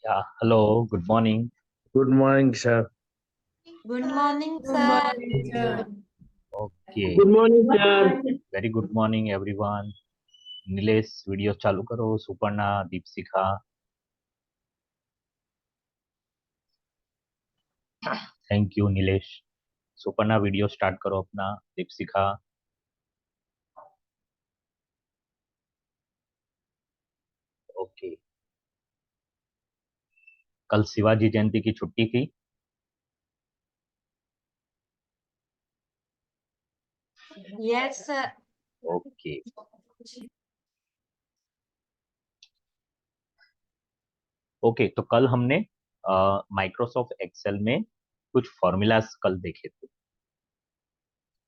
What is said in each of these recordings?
Yeah, hello, good morning. Good morning, sir. Good morning, Good sir. morning, teacher. Okay, Good morning, sir. very good morning everyone. Nilesh video चालू करो. Suparna, Deepshikha. Thank you Nilesh. Suparna video start करो अपना. Deepshikha. Okay. कल शिवाजी जयंती की छुट्टी थी. Yes, sir. Okay. Okay, तो कल हमने माइक्रोसॉफ्ट एक्सेल में कुछ फॉर्मूलाज कल देखे थे.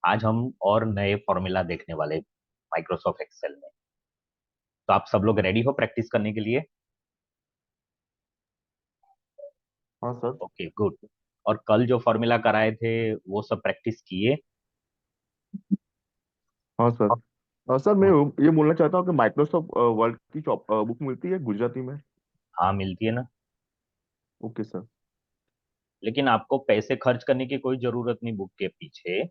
आज हम और नए फॉर्मूला देखने वाले माइक्रोसॉफ्ट एक्सेल में. तो आप सब लोग रेडी हो प्रैक्टिस करने के लिए? हाँ सर. Okay, good. और कल जो फॉर्मूला कराए थे वो सब प्रैक्टिस किए? हाँ सर. सर मैं ये बोलना चाहता हूँ कि माइक्रोसॉफ्ट वर्ड की बुक मिलती है गुजराती में. हाँ, मिलती है ना. Okay sir. लेकिन आपको पैसे खर्च करने की कोई जरूरत नहीं. बुक के पीछे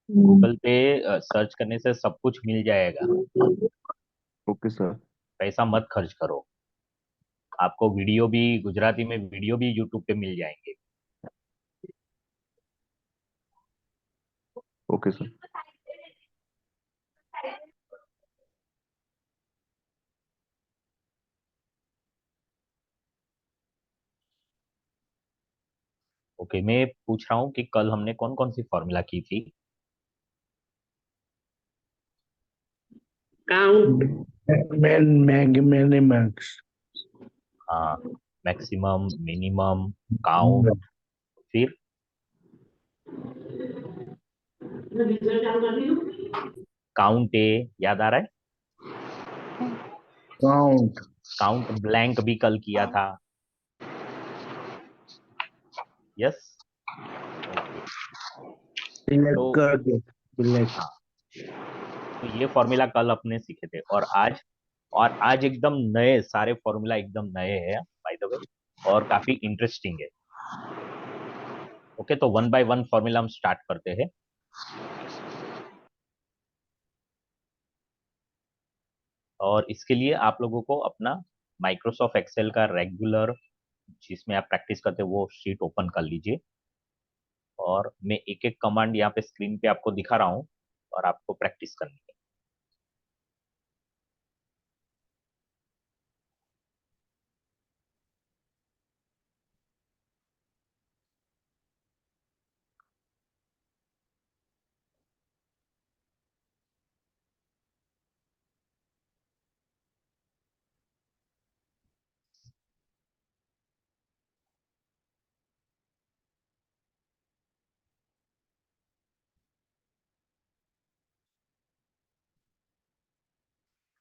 गूगल पे सर्च करने से सब कुछ मिल जाएगा. Okay sir. पैसा मत खर्च करो. आपको वीडियो भी गुजराती में वीडियो भी यूट्यूब पे मिल जाएंगे. Okay sir. ओके, मैं पूछ रहा हूँ कि कल हमने कौन कौन सी फॉर्मूला की थी. Count max. हाँ, मैक्सिमम, मिनिमम, काउंट. फिर काउंट ए याद आ रहा है? Count. काउंट ब्लैंक भी कल किया था. यस. Select तो कर दो. Select. हाँ, तो ये फॉर्मूला कल अपने सीखे थे. और आज एकदम नए सारे फॉर्मूला एकदम नए हैं बाय द वे. और काफी इंटरेस्टिंग है. ओके, तो वन बाय वन फॉर्मूला हम स्टार्ट करते हैं. और इसके लिए आप लोगों को अपना माइक्रोसॉफ्ट एक्सेल का रेगुलर जिसमें आप प्रैक्टिस करते हैं वो शीट ओपन कर लीजिए. और मैं एक एक कमांड यहाँ पे स्क्रीन पे आपको दिखा रहा हूँ और आपको प्रैक्टिस करनी है.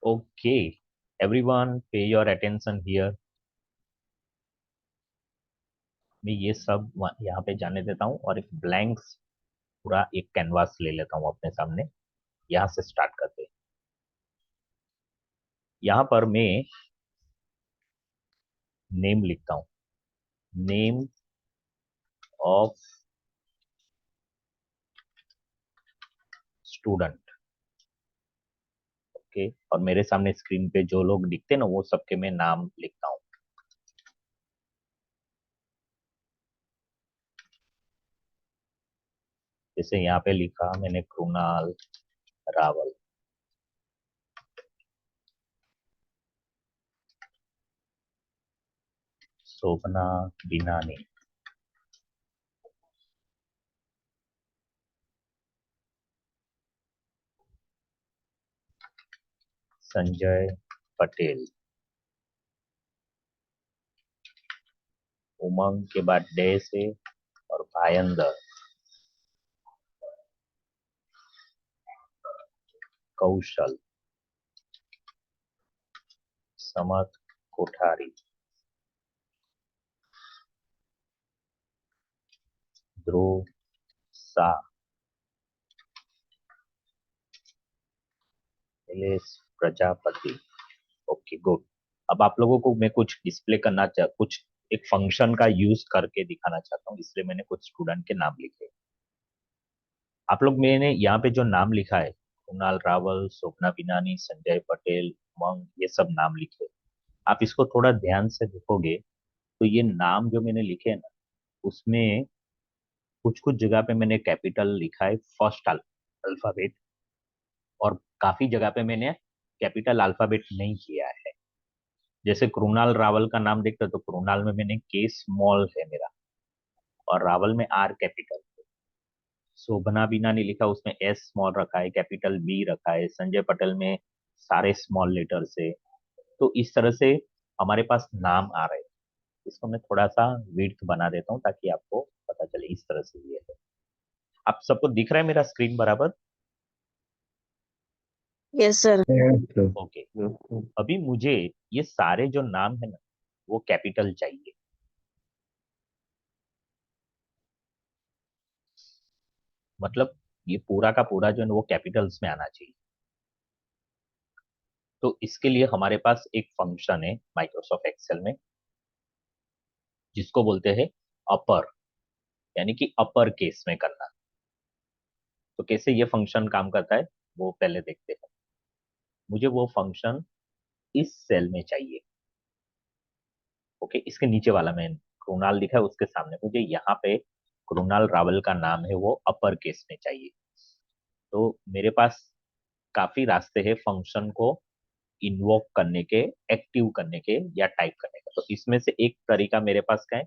ओके, एवरीवन पे योर अटेंशन हियर. मैं ये सब यहाँ पे जाने देता हूँ और एक ब्लैंक्स पूरा एक कैनवास ले लेता हूँ अपने सामने. यहाँ से स्टार्ट करते हैं. यहाँ पर मैं नेम लिखता हूँ. Name of student. ओके, और मेरे सामने स्क्रीन पे जो लोग दिखते हैं ना वो सबके मैं नाम लिखता हूँ. जैसे यहाँ पे लिखा मैंने कृणाल रावल. शोभना बिनानी. संजय पटेल. उमंग के बाद डे से और भायंदर. कौशल. समत कोठारी. ध्रुव सा. नीलेश प्रजापति. Okay good. अब आप लोगों को मैं कुछ डिस्प्ले करना कुछ एक फंक्शन का यूज करके दिखाना चाहता हूँ, इसलिए मैंने कुछ स्टूडेंट के नाम लिखे। आप लोग, मैंने यहाँ पे जो नाम लिखा है, कुणाल रावल, शोभना बिनानी, संजय पटेल, उमंग, ये सब नाम लिखे। आप इसको थोड़ा ध्यान से देखोगे तो ये नाम जो मैंने लिखे हैं ना, उसमें कुछ कुछ जगह पे मैंने कैपिटल लिखा है, फर्स्ट अल्फाबेट, और काफी जगह पे मैंने कैपिटल अल्फाबेट नहीं किया है। जैसे कृणाल रावल का नाम देखते हो तो कृणाल में मैंने के स्मॉल है मेरा, और रावल में आर कैपिटल। शोभना बिना नहीं लिखा, उसमें एस स्मॉल रखा है, कैपिटल बी रखा है। संजय पटेल में सारे स्मॉल लेटर से। तो इस तरह से हमारे पास नाम आ रहे हैं। इसको मैं थोड़ा सा विड्थ बना देता हूँ ताकि आपको पता चले, इस तरह से ये है। आप सबको दिख रहा है मेरा स्क्रीन बराबर? Yes sir. Yes, okay. sir. अभी मुझे ये सारे जो नाम है ना, वो कैपिटल चाहिए। मतलब ये पूरा का पूरा जो है ना, वो कैपिटल्स में आना चाहिए। तो इसके लिए हमारे पास एक फंक्शन है माइक्रोसॉफ्ट एक्सेल में, जिसको बोलते हैं अपर, यानी कि अपर केस में करना। तो कैसे ये फंक्शन काम करता है वो पहले देखते हैं। मुझे वो फंक्शन इस सेल में चाहिए। ओके, इसके नीचे वाला, मैं कृणाल लिखा है उसके सामने मुझे यहाँ पे कृणाल रावल का नाम है, वो अपर केस में चाहिए। तो मेरे पास काफी रास्ते हैं फंक्शन को इन्वोक करने के, एक्टिव करने के, या टाइप करने का। तो इसमें से एक तरीका मेरे पास क्या है,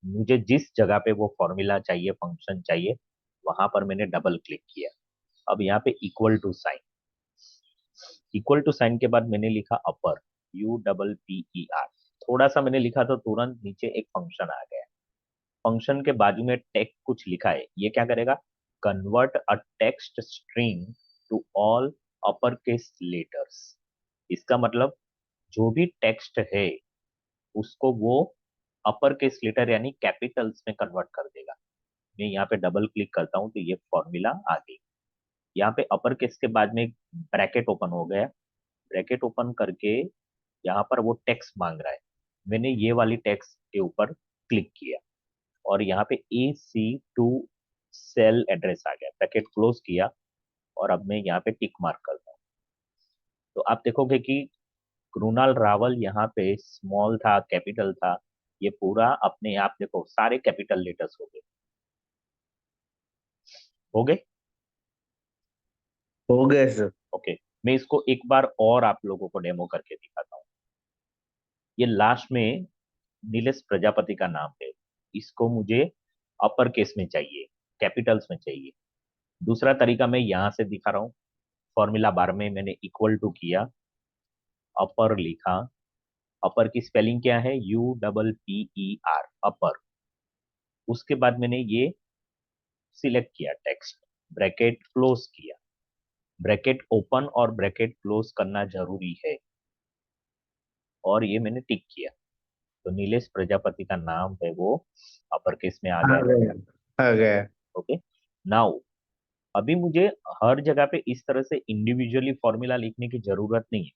मुझे जिस जगह पे वो फॉर्मूला चाहिए, फंक्शन चाहिए, वहां पर मैंने डबल क्लिक किया। अब यहाँ पे equal to sign, equal to sign के बाद मैंने लिखा अपर, UPPER। थोड़ा सा मैंने लिखा तो तुरंत नीचे एक फंक्शन आ गया। फंक्शन के बाजू में टेक्स्ट कुछ लिखा है, ये क्या करेगा, convert a text string to all upper case letters. इसका मतलब जो भी टेक्स्ट है उसको वो अपर केस लेटर यानी कैपिटल्स में कन्वर्ट कर देगा। मैं यहाँ पे डबल क्लिक करता हूँ तो ये फॉर्मूला आ गई। यहाँ पे अपर केस के बाद में एक ब्रैकेट ओपन हो गया। ब्रैकेट ओपन करके यहाँ पर वो टेक्स्ट मांग रहा है। मैंने ये वाली टेक्स्ट के ऊपर क्लिक किया और यहाँ पे AC2 सेल एड्रेस आ गया। ब्रैकेट क्लोज किया और अब मैं यहाँ पे टिक मार्क करता हूँ। तो आप देखोगे कि कृणाल रावल यहाँ पे स्मॉल था, कैपिटल था, ये पूरा अपने आप देखो सारे कैपिटल लेटर्स हो गए। हो गए? हो गए सर। ओके, मैं इसको एक बार और आप लोगों को डेमो करके दिखाता हूँ। ये लास्ट में नीलेश प्रजापति का नाम है, इसको मुझे अपर केस में चाहिए, कैपिटल्स में चाहिए। दूसरा तरीका मैं यहाँ से दिखा रहा हूँ। फॉर्मूला बार में मैंने इक्वल टू किया, अपर लिखा। अपर की स्पेलिंग क्या है, UPPER, अपर। उसके बाद मैंने ये सिलेक्ट किया टेक्स्ट, ब्रैकेट क्लोज किया। ब्रैकेट ओपन और ब्रैकेट क्लोज करना जरूरी है, और ये मैंने टिक किया। तो नीलेश प्रजापति का नाम है वो अपर केस में आ आ गया। गए। आ गए। ओके, नाउ अभी मुझे हर जगह पे इस तरह से इंडिविजुअली फॉर्मूला लिखने की जरूरत नहीं है।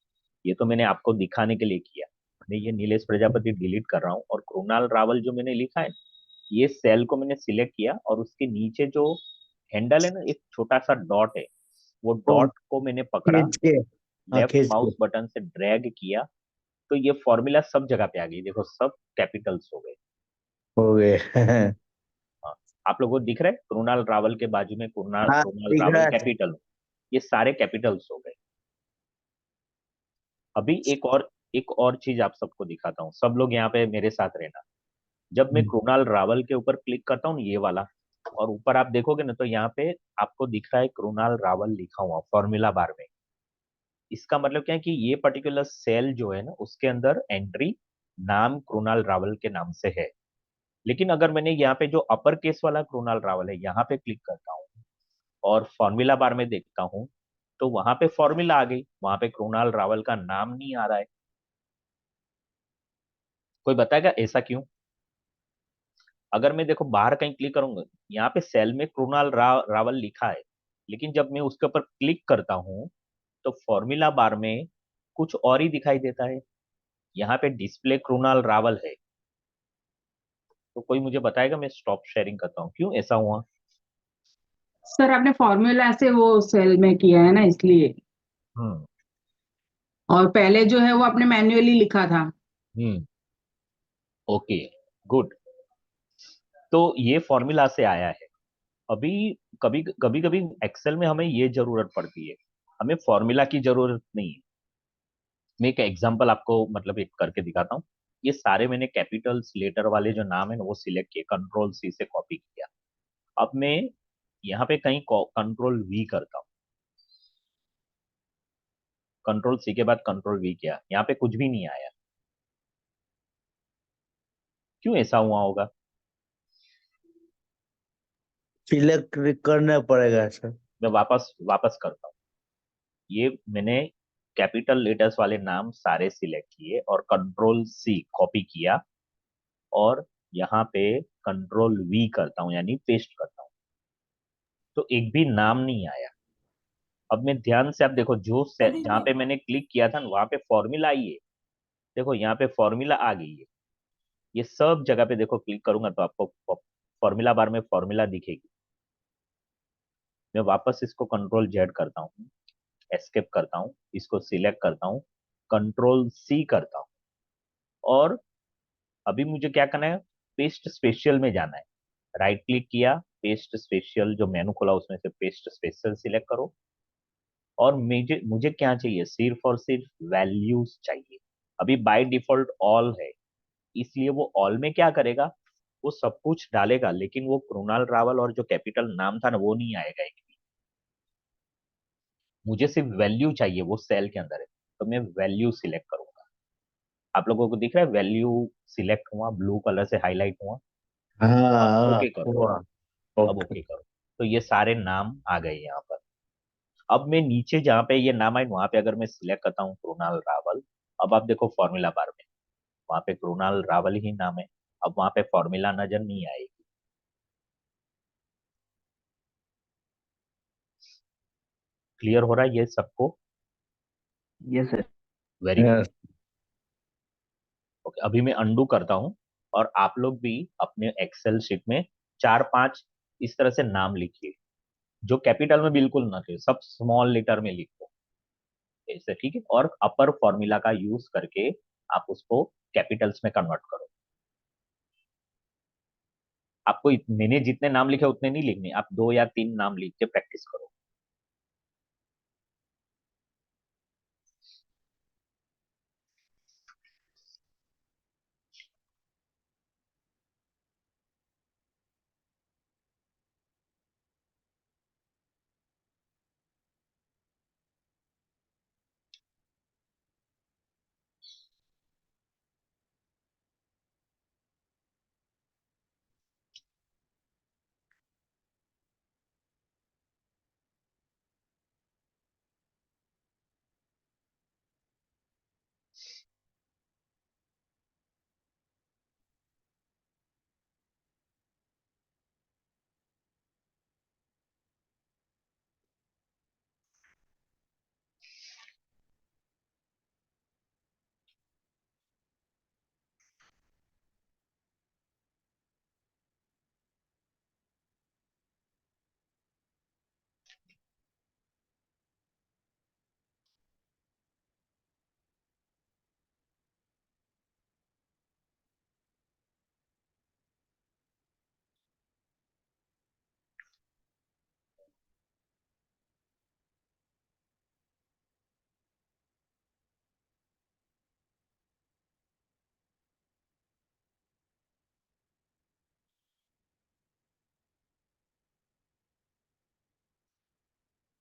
ये तो मैंने आपको दिखाने के लिए किया। मैं ये नीलेश प्रजापति डिलीट कर रहा हूँ और कृणाल रावल जो मैंने लिखा है, ये सेल को मैंने सिलेक्ट किया और उसके नीचे जो हैंडल है ना, एक छोटा सा डॉट है, वो ओ, डॉट को मैंने पकड़ा, खींच के। हाँ, लेफ्ट खींच के। माउस बटन से ड्रैग किया। तो ये फॉर्मूला सब जगह पे आ गई, देखो सब कैपिटल्स हो गए। हो गए। हाँ, आप लोगों को दिख रहा है कृणाल रावल के बाजू में कृणाल हाँ, कृणाल दिख रावल रहा है सर। कैपिटल, ये सारे कैपिटल्स हो गए। अभी एक और चीज आप सबको दिखाता हूँ, सब लोग यहाँ पे मेरे साथ रहना। जब मैं कृणाल रावल के ऊपर क्लिक करता हूँ ये वाला, और ऊपर आप देखोगे ना तो यहाँ पे आपको दिख रहा है कृणाल रावल लिखा हुआ फॉर्मूला बार में। इसका मतलब क्या है कि ये पर्टिकुलर सेल जो है ना, उसके अंदर एंट्री नाम कृणाल रावल के नाम से है। लेकिन अगर मैंने यहाँ पे जो अपर केस वाला कृणाल रावल है यहाँ पे क्लिक करता हूँ और फॉर्मूला बार में देखता हूँ, तो वहां पे फॉर्मूला आ गई, वहां पे कृणाल रावल का नाम नहीं आ रहा है। कोई बताएगा ऐसा क्यों? अगर मैं देखो बाहर कहीं क्लिक करूंगा, यहाँ पे सेल में कृणाल रावल लिखा है, लेकिन जब मैं उसके ऊपर क्लिक करता हूँ तो फॉर्मूला बार में कुछ और ही दिखाई देता है। यहाँ पे डिस्प्ले कृणाल रावल है। तो कोई मुझे बताएगा? मैं स्टॉप शेयरिंग करता हूँ, क्यों ऐसा हुआ? सर आपने फॉर्मूला से वो सेल में किया है ना, इसलिए। हम्म। और पहले जो है वो आपने मैन्युअली लिखा था। हम्म। Okay, good. तो ये फॉर्मूला से आया है। अभी कभी कभी कभी एक्सेल में हमें ये जरूरत पड़ती है, हमें फॉर्मूला की जरूरत नहीं है। मैं एक एग्जांपल आपको मतलब एक करके दिखाता हूँ। ये सारे मैंने कैपिटल्स लेटर वाले जो नाम है ना वो सिलेक्ट किए, कंट्रोल सी से कॉपी किया। अब मैं यहाँ पे कहीं कंट्रोल वी करता हूँ। कंट्रोल सी के बाद कंट्रोल वी किया, यहाँ पे कुछ भी नहीं आया। क्यों ऐसा हुआ होगा? सिलेक्ट करना पड़ेगा सर। मैं वापस वापस करता हूँ। ये मैंने कैपिटल लेटर्स वाले नाम सारे सिलेक्ट किए और कंट्रोल सी कॉपी किया, और यहाँ पे कंट्रोल वी करता हूँ यानी पेस्ट करता हूँ, तो एक भी नाम नहीं आया। अब मैं ध्यान से आप देखो, जो जहाँ पे मैंने क्लिक किया था ना वहां पे फॉर्मूला आई है। देखो यहाँ पे फॉर्मूला आ गई है। ये सब जगह पे देखो, क्लिक करूंगा तो आपको फॉर्मूला बार में फॉर्मूला दिखेगी। मैं वापस इसको कंट्रोल जेड करता हूँ, एस्केप करता हूँ, इसको सिलेक्ट करता हूँ, कंट्रोल सी करता हूँ, और अभी मुझे क्या करना है? पेस्ट स्पेशियल में जाना है। राइट क्लिक किया, पेस्ट स्पेशियल जो मेनू खोला उसमें से पेस्ट स्पेशियल सिलेक्ट करो, और मुझे मुझे क्या चाहिए? सिर्फ और सिर्फ वैल्यूज चाहिए। अभी बाय डिफॉल्ट ऑल है, इसलिए वो ऑल में क्या करेगा? वो सब कुछ डालेगा, लेकिन वो कृणाल रावल और जो कैपिटल नाम था ना वो नहीं आएगा एक भी। मुझे सिर्फ वैल्यू चाहिए, वो सेल के अंदर है, तो मैं वैल्यू सिलेक्ट करूंगा। आप लोगों को दिख रहा है वैल्यू सिलेक्ट हुआ, ब्लू कलर से हाईलाइट हुआ। हाँ अब हाँ ओके करो। हुआ। अब ओके। ओके करो। तो ये सारे नाम आ गए यहाँ पर। अब मैं नीचे जहाँ पे ये नाम आए वहां पे अगर मैं सिलेक्ट करता हूँ कृणाल रावल, अब आप देखो फॉर्मूला बार में वहां पे कृणाल रावल ही नाम है। अब वहां पे फॉर्मूला नजर नहीं आएगी। क्लियर हो रहा है ये सबको? Yes sir. Very good. Yes. Okay, अभी मैं अंडू करता हूँ, और आप लोग भी अपने एक्सेल शीट में 4-5 इस तरह से नाम लिखिए, जो कैपिटल में बिल्कुल ना थे, सब स्मॉल लेटर में लिखो ऐसे, ठीक है? और अपर फॉर्मूला का यूज करके आप उसको कैपिटल्स में कन्वर्ट करो। आपको मैंने जितने नाम लिखे उतने नहीं लिखने, आप 2 या 3 नाम लिख के प्रैक्टिस करो।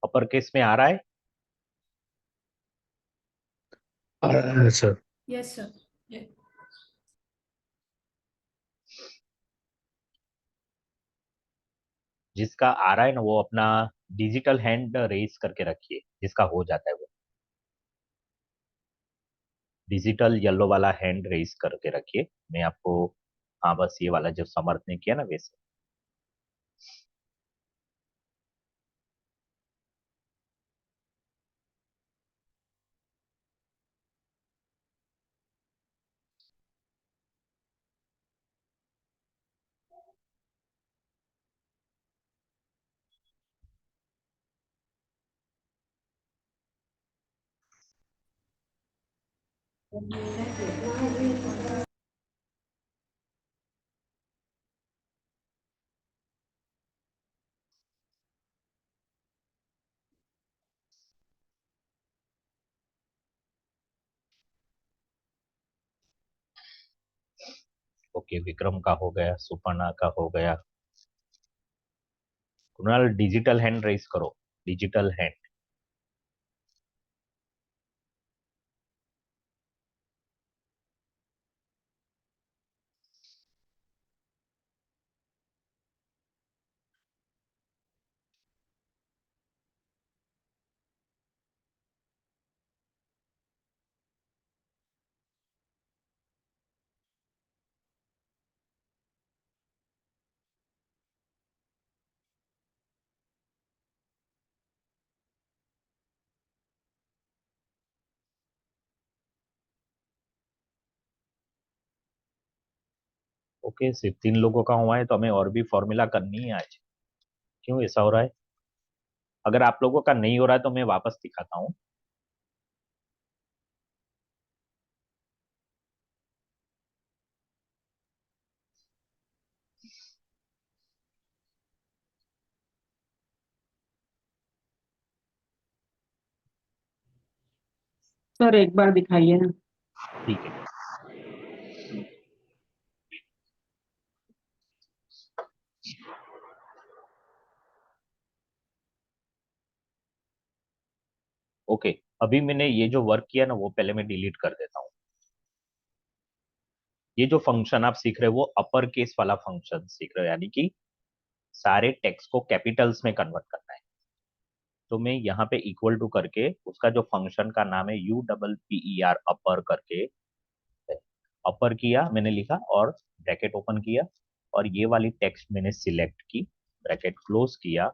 अपर केस में आ रहा है? सर। Yes, sir. Yeah. जिसका आ रहा है ना वो अपना डिजिटल हैंड रेज करके रखिए, जिसका हो जाता है वो डिजिटल येलो वाला हैंड रेज करके रखिए। मैं आपको, हाँ बस ये वाला जो समर्थ ने किया ना वैसे। ओके, विक्रम का हो गया, सुपर्णा का हो गया। कुणाल, डिजिटल हैंड रेस करो, डिजिटल हैंड। ओके, सिर्फ 3 लोगों का हुआ है तो हमें और भी फॉर्मूला करनी है आज। क्यों ऐसा हो रहा है? अगर आप लोगों का नहीं हो रहा है तो मैं वापस दिखाता हूँ। सर एक बार दिखाइए ना। ठीक है। ओके, अभी मैंने ये जो वर्क किया ना वो पहले मैं डिलीट कर देता हूँ। ये जो फंक्शन आप सीख रहे हो वो अपर केस वाला फंक्शन सीख रहे हो, यानी कि सारे टेक्स्ट को कैपिटल्स में कन्वर्ट करना है। तो मैं यहाँ पे इक्वल टू करके उसका जो फंक्शन का नाम है UPPER अपर करके अपर किया मैंने, लिखा और ब्रैकेट ओपन किया, और ये वाली टेक्स्ट मैंने सिलेक्ट की, ब्रैकेट क्लोज किया,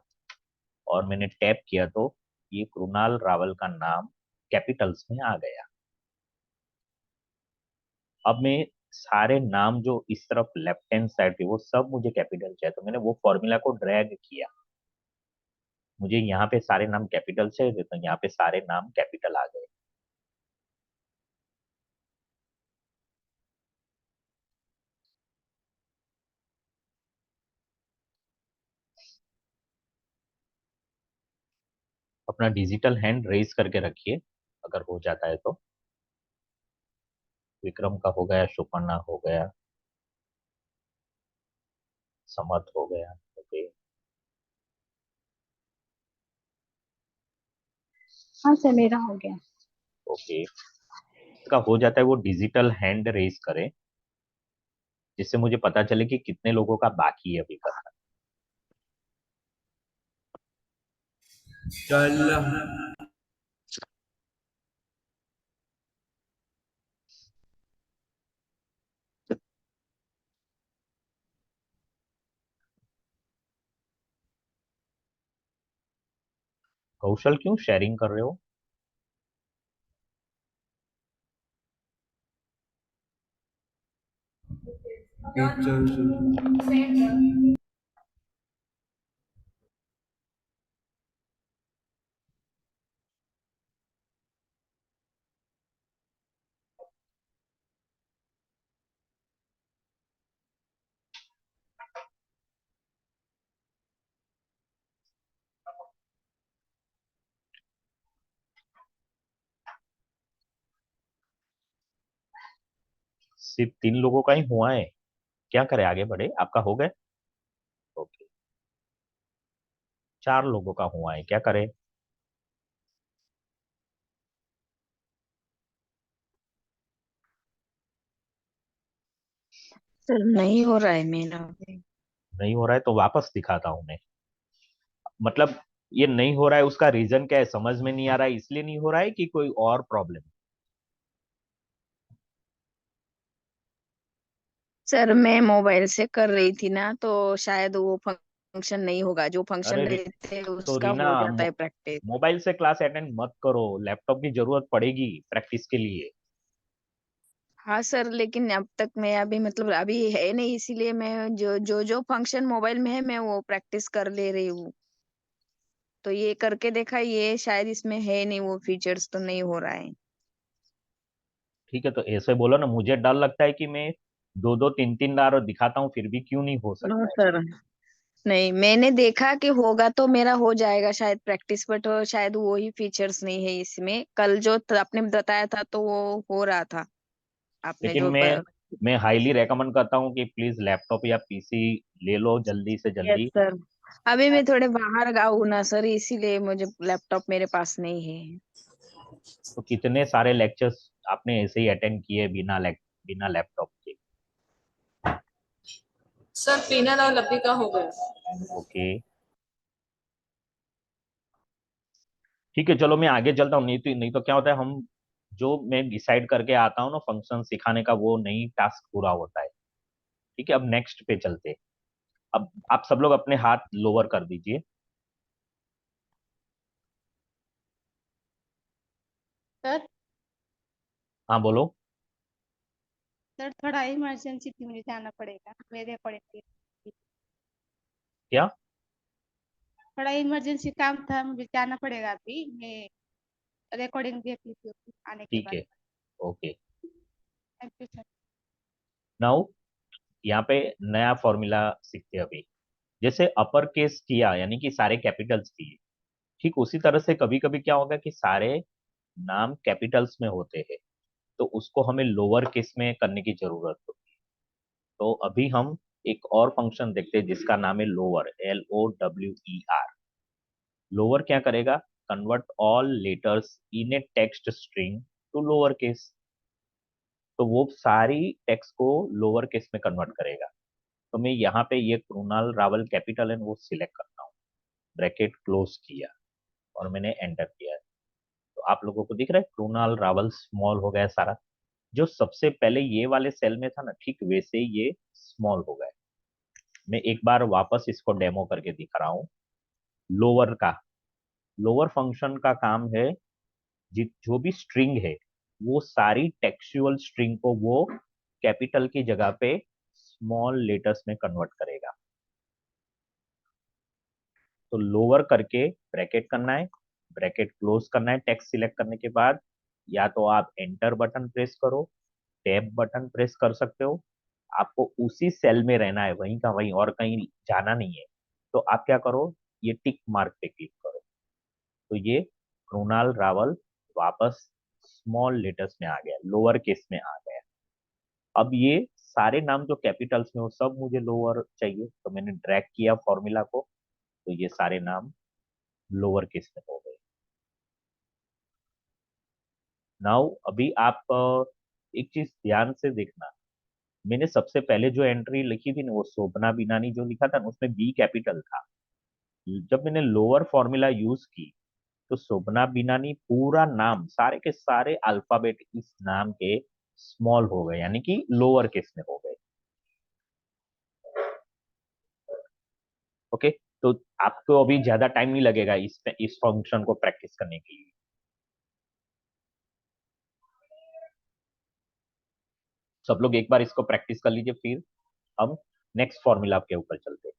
और मैंने टैप किया तो ये कृणाल रावल का नाम कैपिटल्स में आ गया। अब मैं सारे नाम जो इस तरफ लेफ्ट हैंड साइड पे वो सब मुझे कैपिटल चाहिए, तो मैंने वो फॉर्मूला को ड्रैग किया। मुझे यहाँ पे सारे नाम कैपिटल चाहिए तो यहाँ पे सारे नाम कैपिटल आ गए। अपना डिजिटल हैंड रेज करके रखिए अगर हो जाता है तो। विक्रम का हो गया, सुपर्णा हो गया, समर्थ हो गया। ओके, हाँ सर मेरा हो गया। ओके, इसका हो जाता है वो डिजिटल हैंड रेज करें, जिससे मुझे पता चले कि कितने लोगों का बाकी है अभी करना। चल कौशल, क्यों शेयरिंग कर रहे हो? सिर्फ 3 लोगों का ही हुआ है, क्या करें, आगे बढ़े? आपका हो गए? ओके, 4 लोगों का हुआ है, क्या करें? सर नहीं हो रहा है मेरा भी। नहीं हो रहा है तो वापस दिखाता हूं मैं। मतलब ये नहीं हो रहा है उसका रीजन क्या है, समझ में नहीं आ रहा है इसलिए नहीं हो रहा है कि कोई और प्रॉब्लम? सर मैं मोबाइल से कर रही थी ना तो शायद वो फंक्शन नहीं होगा, जो फंक्शन अरे रहते हैं तो उसका रीना, हो जाता है प्रैक्टिस। मोबाइल से क्लास अटेंड मत करो, लैपटॉप की जरूरत पड़ेगी प्रैक्टिस के लिए। हाँ सर, लेकिन अब तक मैं अभी मतलब अभी है नहीं, इसीलिए मैं जो फंक्शन मोबाइल में है मैं वो प्रैक्टिस कर ले रही हूँ। तो ये करके देखा, ये शायद इसमें है नहीं, वो फीचर्स तो नहीं हो रहा है। ठीक है, तो ऐसे बोलो ना, मुझे डर लगता है कि मैं दो दो तीन तीन बार दिखाता हूँ फिर भी क्यों नहीं हो नो सकता है। सर, नहीं मैंने देखा कि होगा तो मेरा हो जाएगा शायद प्रैक्टिस, बट शायद वो ही फीचर्स नहीं है इसमें। कल जो आपने बताया था तो वो हो रहा था, आपने लेकिन जो मैं हाईली रेकमेंड करता हूँ कि प्लीज लैपटॉप या पीसी ले लो जल्दी से यस जल्दी। सर। अभी मैं थोड़े बाहर गाँव ना सर, इसीलिए मुझे लैपटॉप मेरे पास नहीं है। तो कितने सारे लेक्चर्स आपने ऐसे ही अटेंड किए बिना लैपटॉप के। सर पेनल और लब्बी का हो गया। ओके, ठीक है, चलो मैं आगे चलता हूँ। नहीं तो क्या होता है, हम जो मैं डिसाइड करके आता हूँ ना फंक्शन सिखाने का, वो नहीं टास्क पूरा होता है। ठीक है, अब नेक्स्ट पे चलते हैं। अब आप सब लोग अपने हाथ लोअर कर दीजिए। सर हाँ बोलो। सर थोड़ा इमरजेंसी थी, मुझे जाना पड़ेगा मेरे अकॉर्डिंग। क्या? थोड़ा इमरजेंसी काम था, मुझे जाना पड़ेगा अभी। मैं रिकॉर्डिंग देख लीजिए आने के ठीक बाद। है, okay. Thank you sir. Now यहाँ पे नया फॉर्मूला सीखते हैं अभी। जैसे अपर केस किया यानी कि सारे कैपिटल्स किए, ठीक उसी तरह से कभी कभी क्या होगा कि सारे नाम कैपिटल्स में होते हैं, तो उसको हमें लोअर केस में करने की जरूरत होती है। तो अभी हम एक और फंक्शन देखते हैं जिसका नाम है लोअर, LOWER। लोअर क्या करेगा? Convert all letters in a text string to lower case. तो वो सारी टेक्स्ट को लोअर केस में कन्वर्ट करेगा। तो मैं यहाँ पे ये कृणाल रावल कैपिटल है वो सिलेक्ट करता हूँ, ब्रैकेट क्लोज किया और मैंने एंटर किया। तो आप लोगों को दिख रहा है कृणाल रावल स्मॉल हो गया सारा। जो सबसे पहले ये वाले सेल में था ना, ठीक वैसे ही ये स्मॉल हो गया। मैं एक बार वापस इसको डेमो करके दिखा रहा हूँ। लोअर का, लोअर फंक्शन का काम है जो भी स्ट्रिंग है वो सारी टेक्सचुअल स्ट्रिंग को वो कैपिटल की जगह पे स्मॉल लेटर्स में कन्वर्ट करेगा। तो लोअर करके ब्रैकेट करना है, ब्रैकेट क्लोज करना है टेक्स्ट सिलेक्ट करने के बाद। या तो आप एंटर बटन प्रेस करो, टैब बटन प्रेस कर सकते हो। आपको उसी सेल में रहना है, वहीं का वहीं, और कहीं जाना नहीं है। तो आप क्या करो, ये टिक मार्क पे क्लिक करो। तो ये कृणाल रावल वापस स्मॉल लेटर्स में आ गया, लोअर केस में आ गया। अब ये सारे नाम जो कैपिटल्स में वो सब मुझे लोअर चाहिए, तो मैंने ड्रैग किया फॉर्मूला को, तो ये सारे नाम लोअर केस में हो गए। नाउ अभी आप एक चीज ध्यान से देखना। मैंने सबसे पहले जो एंट्री लिखी थी ना, वो शोभना बिनानी जो लिखा था ना, उसमें बी कैपिटल था। जब मैंने लोअर फॉर्मूला यूज की तो शोभना बिनानी पूरा नाम, सारे के सारे अल्फाबेट इस नाम के स्मॉल हो गए, यानी कि लोअर केस में हो गए। ओके, तो आपको अभी ज्यादा टाइम नहीं लगेगा इस फंक्शन को प्रैक्टिस करने के लिए। सब लोग एक बार इसको प्रैक्टिस कर लीजिए, फिर हम नेक्स्ट फॉर्मूला के ऊपर चलते हैं।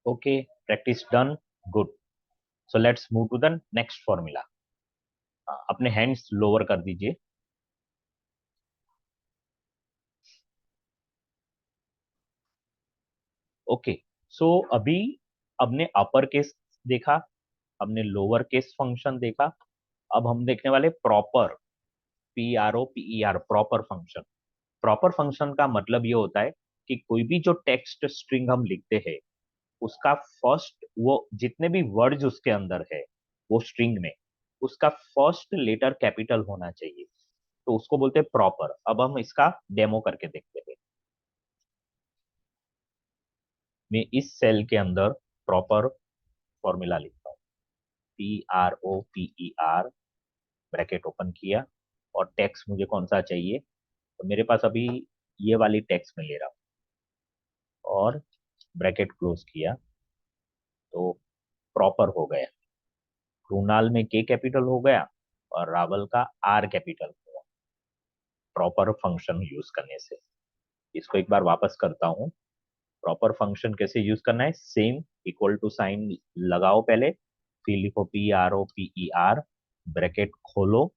Okay, practice done, good. So let's move to the next formula. अपने हैंड्स लोअर कर दीजिए। ओके, सो अभी हमने अपर केस देखा, हमने लोअर केस फंक्शन देखा, अब हम देखने वाले proper, PROPER, proper function. Proper function का मतलब ये होता है कि कोई भी जो टेक्स्ट स्ट्रिंग हम लिखते हैं उसका फर्स्ट, वो जितने भी वर्ड्स उसके अंदर है वो स्ट्रिंग में, उसका फर्स्ट लेटर कैपिटल होना चाहिए, तो उसको बोलते हैं प्रॉपर। अब हम इसका डेमो करके देखते हैं। मैं इस सेल के अंदर प्रॉपर फॉर्मूला लिखता हूँ, PROPER, ब्रैकेट ओपन किया, और टेक्स्ट मुझे कौन सा चाहिए, तो मेरे पास अभी ये वाली टेक्स्ट में ले रहा हूँ, और ब्रैकेट क्लोज किया, तो प्रॉपर हो गया। कृणाल में के कैपिटल हो गया और रावल का आर कैपिटल हुआ, प्रॉपर फंक्शन यूज करने से। इसको एक बार वापस करता हूँ। प्रॉपर फंक्शन कैसे यूज करना है, सेम इक्वल टू साइन लगाओ पहले, फिर लिखो PROPER, ब्रैकेट खोलो,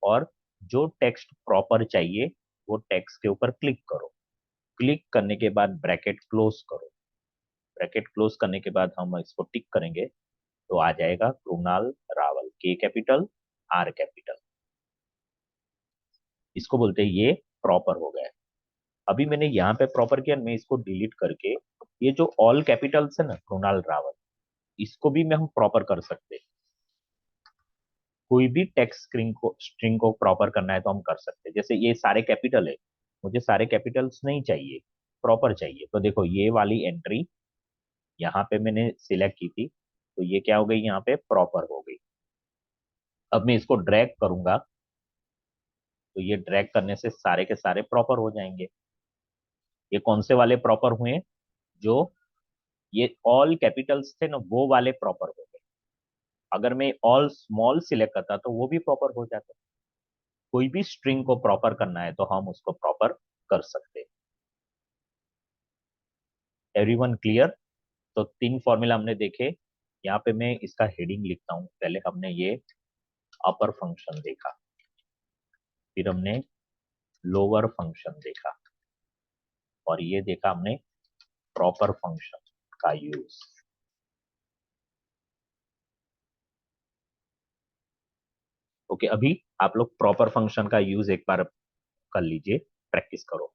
और जो टेक्स्ट प्रॉपर चाहिए वो टेक्स्ट के ऊपर क्लिक करो। क्लिक करने के बाद ब्रैकेट क्लोज करो। ब्रैकेट क्लोज करने के बाद हम इसको टिक करेंगे तो आ जाएगा कृणाल रावल, के कैपिटल आर कैपिटल। इसको बोलते हैं ये प्रॉपर हो गया। अभी मैंने यहाँ पे प्रॉपर किया, मैं इसको डिलीट करके ये जो ऑल कैपिटल्स है ना, कृणाल रावल, इसको भी मैं हम प्रॉपर कर सकते हैं। कोई भी टेक्स्ट स्ट्रिंग को प्रॉपर करना है तो हम कर सकते हैं। जैसे ये सारे कैपिटल है, मुझे सारे कैपिटल्स नहीं चाहिए, प्रॉपर चाहिए, तो देखो ये वाली एंट्री यहाँ पे मैंने सिलेक्ट की थी, तो ये क्या हो गई, यहाँ पे प्रॉपर हो गई। अब मैं इसको ड्रैग करूंगा तो ये ड्रैग करने से सारे के सारे प्रॉपर हो जाएंगे। ये कौन से वाले प्रॉपर हुए, जो ये ऑल कैपिटल्स थे ना वो वाले प्रॉपर हो गए। अगर मैं ऑल स्मॉल सिलेक्ट करता तो वो भी प्रॉपर हो जाता। कोई भी स्ट्रिंग को प्रॉपर करना है तो हम उसको प्रॉपर कर सकते हैं। Everyone clear? तो 3 फॉर्मूला हमने देखे। यहाँ पे मैं इसका हेडिंग लिखता हूँ। पहले हमने ये अपर फंक्शन देखा, फिर हमने लोअर फंक्शन देखा, और ये देखा हमने प्रॉपर फंक्शन का यूज। ओके, अभी आप लोग प्रॉपर फंक्शन का यूज एक बार कर लीजिए, प्रैक्टिस करो।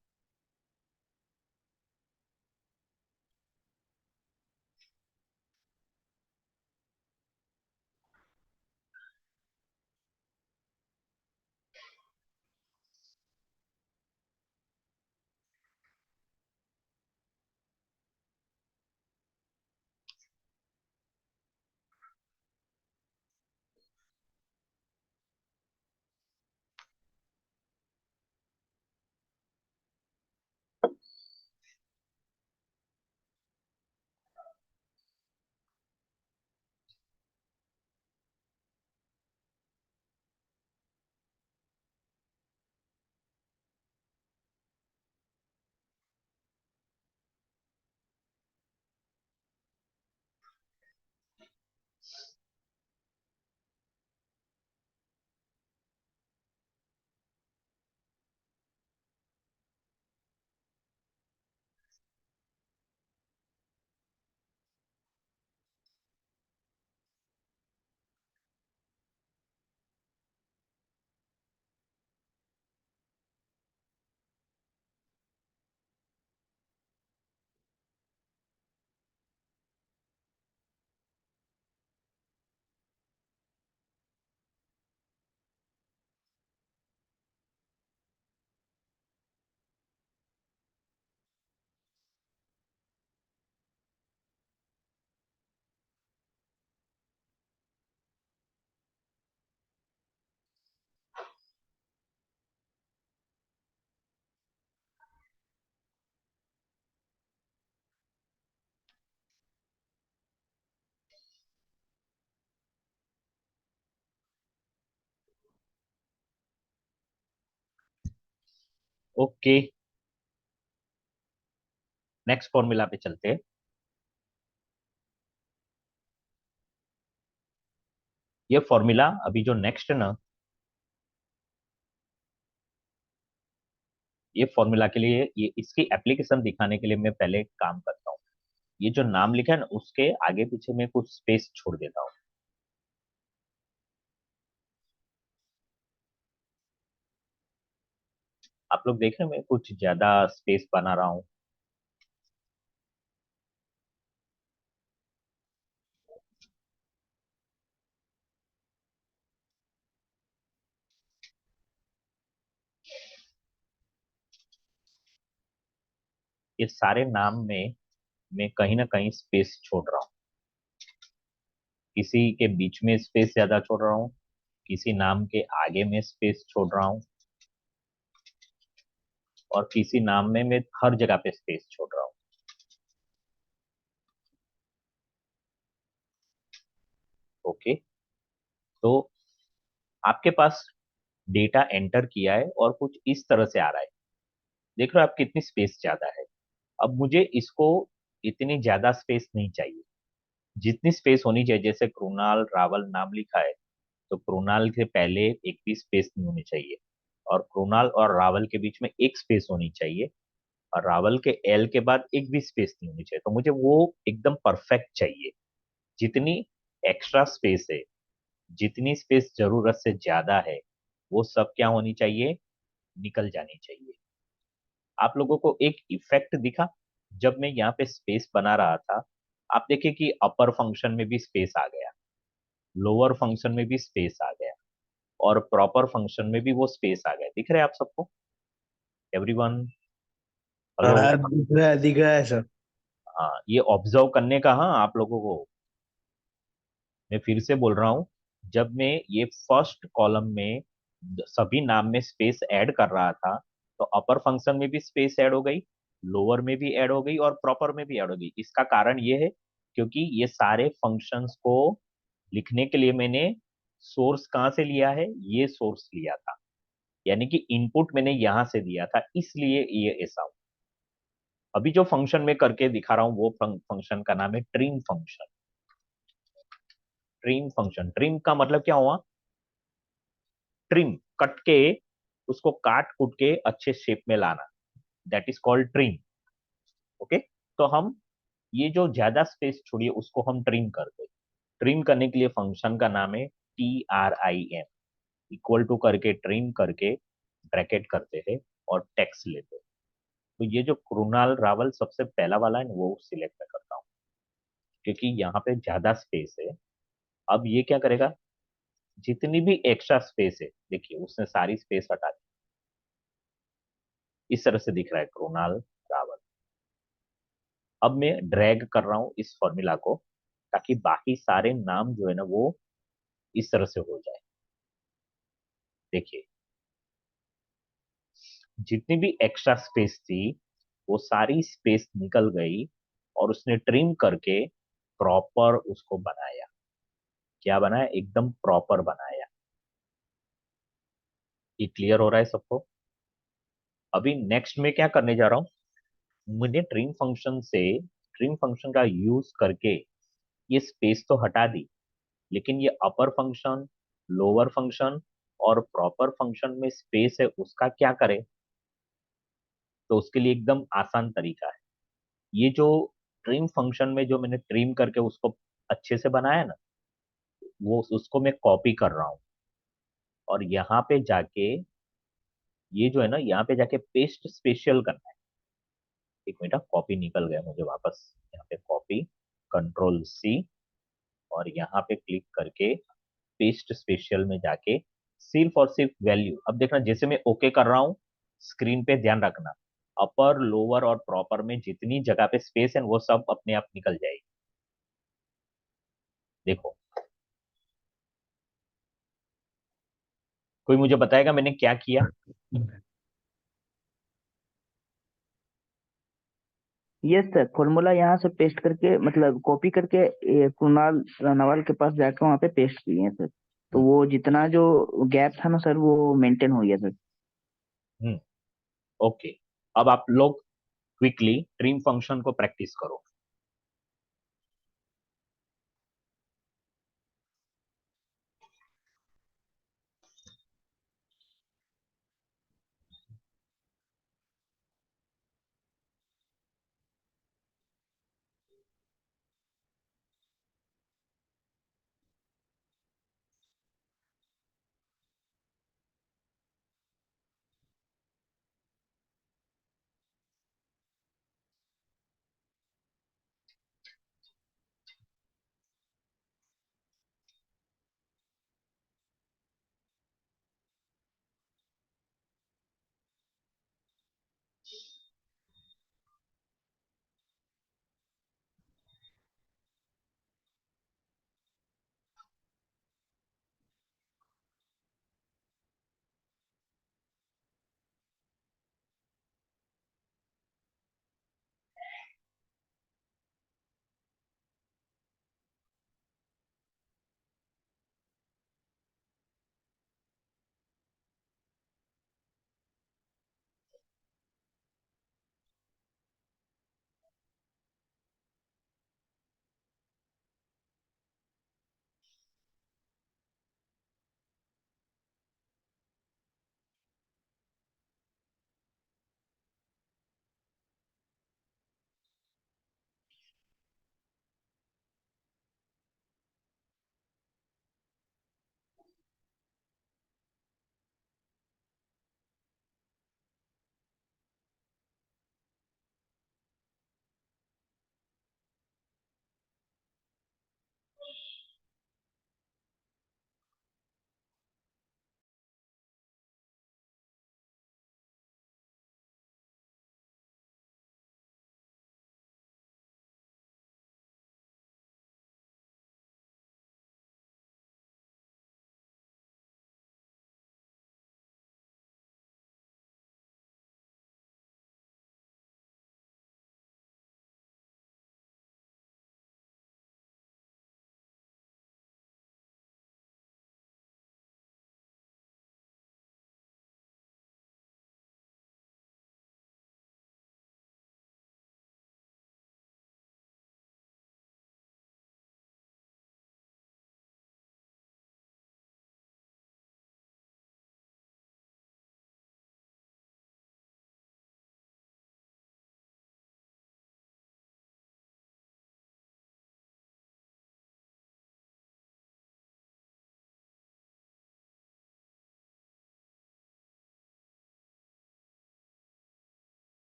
ओके, नेक्स्ट फॉर्मूला पे चलते हैं। ये फॉर्मूला अभी जो नेक्स्ट है ना, ये फॉर्मूला के लिए, ये इसकी एप्लीकेशन दिखाने के लिए मैं पहले एक काम करता हूँ। ये जो नाम लिखा है ना, उसके आगे पीछे मैं कुछ स्पेस छोड़ देता हूँ। आप लोग देख रहे हैं, मैं कुछ ज्यादा स्पेस बना रहा हूँ। ये सारे नाम में मैं कहीं ना कहीं स्पेस छोड़ रहा हूँ। किसी के बीच में स्पेस ज्यादा छोड़ रहा हूँ, किसी नाम के आगे में स्पेस छोड़ रहा हूँ, और किसी नाम में मैं हर जगह पे स्पेस छोड़ रहा हूँ। ओके, तो आपके पास डेटा एंटर किया है और कुछ इस तरह से आ रहा है। देख रहे हो आप कितनी स्पेस ज्यादा है। अब मुझे इसको इतनी ज्यादा स्पेस नहीं चाहिए। जितनी स्पेस होनी चाहिए, जैसे कृणाल रावल नाम लिखा है, तो कृणाल के पहले एक भी स्पेस नहीं होनी चाहिए, और कृणाल और रावल के बीच में एक स्पेस होनी चाहिए, और रावल के एल के बाद एक भी स्पेस नहीं होनी चाहिए। तो मुझे वो एकदम परफेक्ट चाहिए। जितनी एक्स्ट्रा स्पेस है, जितनी स्पेस जरूरत से ज्यादा है, वो सब क्या होनी चाहिए, निकल जानी चाहिए। आप लोगों को एक इफेक्ट दिखा जब मैं यहाँ पे स्पेस बना रहा था। आप देखिए कि अपर फंक्शन में भी स्पेस आ गया, लोअर फंक्शन में भी स्पेस आ गया, और प्रॉपर फंक्शन में भी वो स्पेस आ गया। दिख रहे हैं आप सबको, एवरीवन? हेलो? हाँ, दिख रहा है सर। हाँ, ये ऑब्जर्व करने का, हाँ, आप लोगों को मैं फिर से बोल रहा हूँ। जब मैं ये फर्स्ट कॉलम में सभी नाम में स्पेस ऐड कर रहा था, तो अपर फंक्शन में भी स्पेस ऐड हो गई, लोअर में भी ऐड हो गई, और प्रॉपर में भी ऐड हो गई। इसका कारण ये है क्योंकि ये सारे फंक्शंस को लिखने के लिए मैंने सोर्स कहाँ से लिया है, ये सोर्स लिया था, यानी कि इनपुट मैंने यहां से दिया था, इसलिए ये ऐसा हुआ। अभी जो फंक्शन में करके दिखा रहा हूँ, वो फंक्शन का नाम है trim function. Trim function, trim का मतलब क्या हुआ, ट्रिम, कट के, उसको काट कूट के अच्छे शेप में लाना, that is called trim. Okay, तो हम ये जो ज्यादा स्पेस छोड़िए उसको हम ट्रिम करते हैं। ट्रिम करने के लिए फंक्शन का नाम है TRIM, इक्वल टू करके ट्रिम करके ब्रैकेट करते हैं और टेक्स्ट लेते हैं। तो ये जो कृणाल रावल सबसे पहला वाला है ना, वो सिलेक्ट मैं करता हूँ क्योंकि यहाँ पे ज्यादा स्पेस है। अब ये क्या करेगा, जितनी भी एक्स्ट्रा स्पेस है, देखिए उसने सारी स्पेस हटा दी। इस तरह से दिख रहा है कृणाल रावल। अब मैं ड्रैग कर रहा हूँ इस फॉर्मूला को, ताकि बाकी सारे नाम जो है ना, वो इस तरह से हो जाए। देखिए, जितनी भी एक्स्ट्रा स्पेस थी, वो सारी स्पेस निकल गई, और उसने ट्रिम करके प्रॉपर उसको बनाया। क्या बनाया, एकदम प्रॉपर बनाया। ये क्लियर हो रहा है सबको? अभी नेक्स्ट में क्या करने जा रहा हूँ, मैंने ट्रिम फंक्शन का यूज करके ये स्पेस तो हटा दी, लेकिन ये अपर फंक्शन, लोअर फंक्शन और प्रॉपर फंक्शन में स्पेस है, उसका क्या करें। तो उसके लिए एकदम आसान तरीका है। ये जो ट्रिम फंक्शन में जो मैंने ट्रिम करके उसको अच्छे से बनाया ना, वो उसको मैं कॉपी कर रहा हूँ, और यहाँ पे जाके, ये जो है ना, यहाँ पे जाके पेस्ट स्पेशल करना है। एक मिनट, कॉपी निकल गया मुझे वापस। यहाँ पे कॉपी, कंट्रोल C, और यहाँ पे क्लिक करके पेस्ट स्पेशल में जाके सिर्फ और सिर्फ वैल्यू। अब देखना, जैसे मैं ओके कर रहा हूँ, स्क्रीन पे ध्यान रखना, अपर, लोअर और प्रॉपर में जितनी जगह पे स्पेस है वो सब अपने आप निकल जाएगी। देखो, कोई मुझे बताएगा मैंने क्या किया? यस सर, फॉर्मूला यहाँ से पेस्ट करके, मतलब कॉपी करके कुणाल रनावल के पास जाके वहाँ पे पेस्ट किए हैं सर। तो वो जितना जो गैप था ना सर, वो मेंटेन हो गया सर। हम्म, ओके। अब आप लोग क्विकली ट्रिम फंक्शन को प्रैक्टिस करो।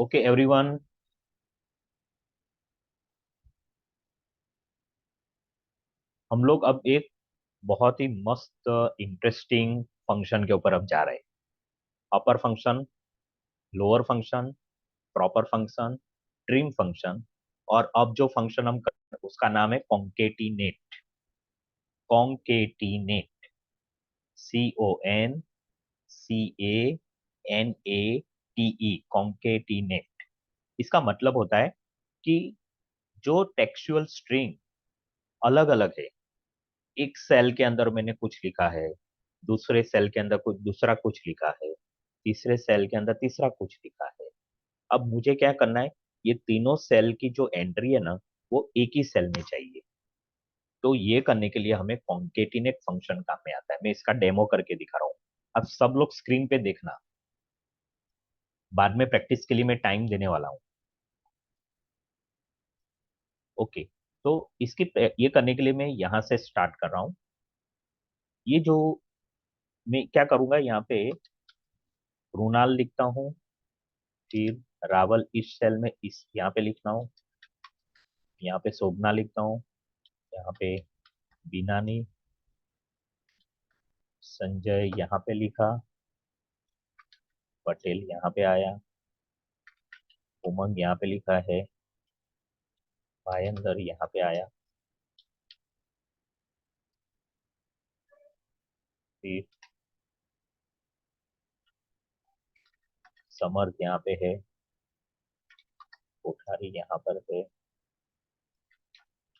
ओके एवरीवन, हम लोग अब एक बहुत ही मस्त इंटरेस्टिंग फंक्शन के ऊपर अब जा रहे हैं। Upper function, lower function, proper function, trim function, और अब जो फंक्शन हम कर रहे हैं उसका नाम है कॉन्केटिनेट। Concatenate, CONCANATE, concatenate. इसका मतलब होता है कि जो टेक्सचुअल स्ट्रिंग अलग अलग है, एक सेल के अंदर मैंने कुछ लिखा है, दूसरे सेल के अंदर कुछ दूसरा कुछ लिखा है, तीसरे सेल के अंदर तीसरा कुछ लिखा है। अब मुझे क्या करना है, ये तीनों सेल की जो एंट्री है ना, वो एक ही सेल में चाहिए। तो ये करने के लिए हमें कॉन्केटिनेट फंक्शन काम में आता है। मैं इसका डेमो करके दिखा रहा हूँ। अब सब लोग स्क्रीन पे देखना, बाद में प्रैक्टिस के लिए मैं टाइम देने वाला हूँ। ओके, तो इसकी ये करने के लिए मैं यहाँ से स्टार्ट कर रहा हूँ। ये जो मैं क्या करूंगा, यहाँ पे कृणाल लिखता हूँ, फिर रावल इस सेल में इस यहाँ पे लिखता हूँ, यहाँ पे शोभना लिखता हूँ, यहाँ पे बीनानी, संजय यहाँ पे लिखा, पटेल यहाँ पे आया, उमंग यहाँ पे लिखा है, भायंदर यहाँ पे आया, फिर समर्थ यहाँ पे है, कोठारी यहाँ पर है,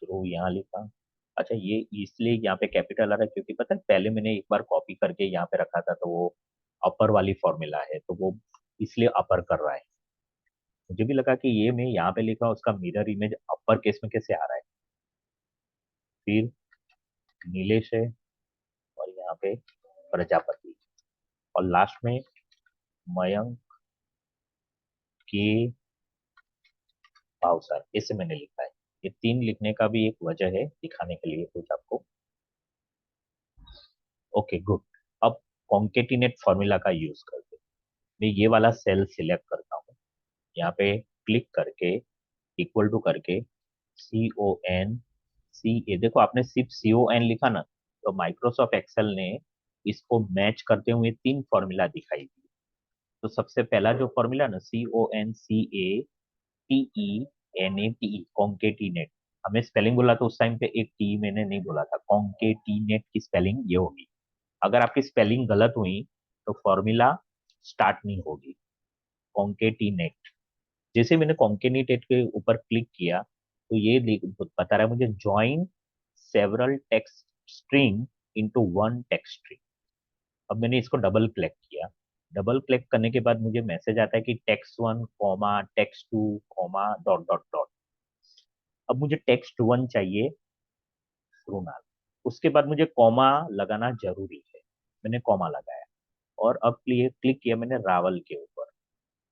ध्रुव यहाँ लिखा। अच्छा, ये इसलिए यहाँ पे कैपिटल आ रहा है क्योंकि पता है पहले मैंने एक बार कॉपी करके यहाँ पे रखा था, तो वो अपर वाली फॉर्मूला है, तो वो इसलिए अपर कर रहा है। मुझे भी लगा कि ये मैं यहाँ पे लिखा उसका मिरर इमेज अपर केस में कैसे आ रहा है। फिर नीलेश है, और यहाँ पे प्रजापति, और लास्ट में मयंक के भावसार, ऐसे मैंने लिखा है। ये तीन लिखने का भी एक वजह है, दिखाने के लिए कुछ आपको। Okay good. अब कॉन्केटिनेट फॉर्मूला का यूज करके मैं ये वाला सेल सिलेक्ट करता हूँ, यहाँ पे क्लिक करके इक्वल टू करके CONCA, देखो आपने सिर्फ CON लिखा ना, तो माइक्रोसॉफ्ट एक्सेल ने इसको मैच करते हुए तीन फॉर्मूला दिखाई दी। तो सबसे पहला जो फॉर्मूला ना, CONCATENATE, कॉन्केटिनेट। हमें स्पेलिंग बोला तो उस टाइम पे एक टी मैंने नहीं बोला था, कॉन्केटिनेट की स्पेलिंग ये होगी। अगर आपकी स्पेलिंग गलत हुई तो फॉर्मूला स्टार्ट नहीं होगी। कॉन्केटिनेट, जैसे मैंने कॉन्केटिनेट के ऊपर क्लिक किया तो ये बता रहा है मुझे join several text string into one text string. अब मैंने इसको डबल क्लिक किया, डबल क्लिक करने के बाद मुझे मैसेज आता है कि text one comma text two comma dot dot dot. अब मुझे टेक्स्ट वन चाहिए कृणाल, उसके बाद मुझे कॉमा लगाना जरूरी है, मैंने कॉमा लगाया, और अब क्लिक किया मैंने रावल के ऊपर।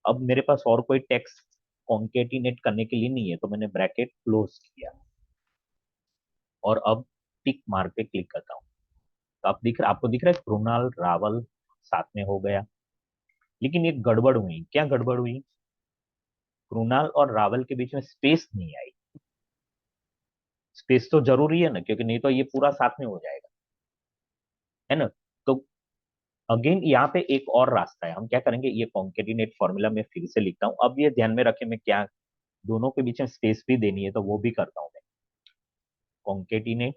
अब मेरे पास और कोई टेक्स्ट कॉन्केटिनेट करने के लिए नहीं है, तो मैंने ब्रैकेट क्लोज किया, और अब टिक मार्क पे क्लिक करता हूँ। तो आपको दिख रहा है कृणाल रावल साथ में हो गया। लेकिन एक गड़बड़ हुई, क्या गड़बड़ हुई, कृणाल और रावल के बीच में स्पेस नहीं आई। स्पेस तो जरूरी है ना, क्योंकि नहीं तो ये पूरा साथ में हो जाएगा, है ना। तो अगेन यहाँ पे एक और रास्ता है, हम क्या करेंगे, ये कॉन्केटिनेट फॉर्मूला में फिर से लिखता हूँ। अब ये ध्यान में रखे मैं क्या दोनों के बीच में स्पेस भी देनी है, तो वो भी करता हूँ मैं। कॉन्केटिनेट,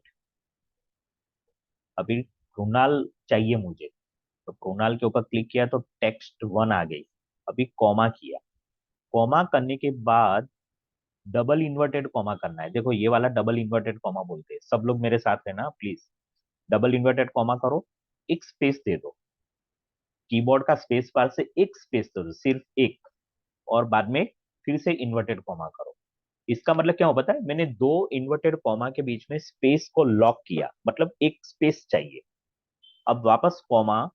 अभी कृणाल चाहिए मुझे, तो कृणाल के ऊपर क्लिक किया तो टेक्स्ट वन आ गई। अभी कॉमा किया, कॉमा करने के बाद डबल इन्वर्टेड कॉमा करना है। देखो ये वाला डबल इन्वर्टेड कॉमा बोलते हैं, सब लोग मेरे साथ है ना प्लीज। डबल इन्वर्टेड कॉमा करो, एक स्पेस दे दो, कीबोर्ड का स्पेस बार से एक स्पेस दे दो, सिर्फ एक, और बाद में फिर से इन्वर्टेड कॉमा करो। इसका मतलब क्या हो पता है, मैंने दो इन्वर्टेड कॉमा के बीच में स्पेस को लॉक किया, मतलब एक स्पेस चाहिए। अब वापस कॉमा,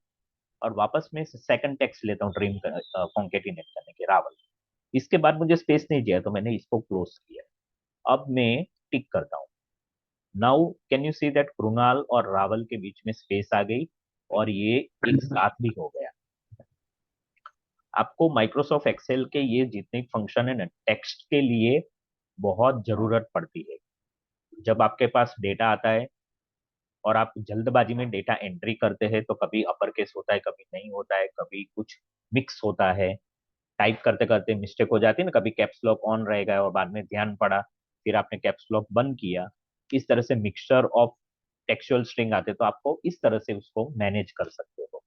और वापस में सेकंड टेक्स्ट लेता हूँ ड्रीम कॉन्केटिनेट करने के, रावल। इसके बाद मुझे स्पेस नहीं चाहिए, तो मैंने इसको क्लोज किया। अब मैं टिक करता हूँ। Now can you see that Krunal और रावल के बीच में स्पेस आ गई, और ये एक साथ भी हो गया। आपको माइक्रोसॉफ्ट एक्सेल के ये जितने फंक्शन है ना, टेक्स्ट के लिए बहुत जरूरत पड़ती है। जब आपके पास डेटा आता है और आप जल्दबाजी में डेटा एंट्री करते हैं तो कभी अपर केस होता है, कभी नहीं होता है, कभी कुछ मिक्स होता है, टाइप करते करते मिस्टेक हो जाती है ना, कभी कैप्स लॉक ऑन रहेगा और बाद में ध्यान पड़ा, फिर आपने कैप्स लॉक बंद किया। इस तरह से मिक्सचर ऑफ टेक्सचुअल स्ट्रिंग आते, तो आपको इस तरह से उसको मैनेज कर सकते हो।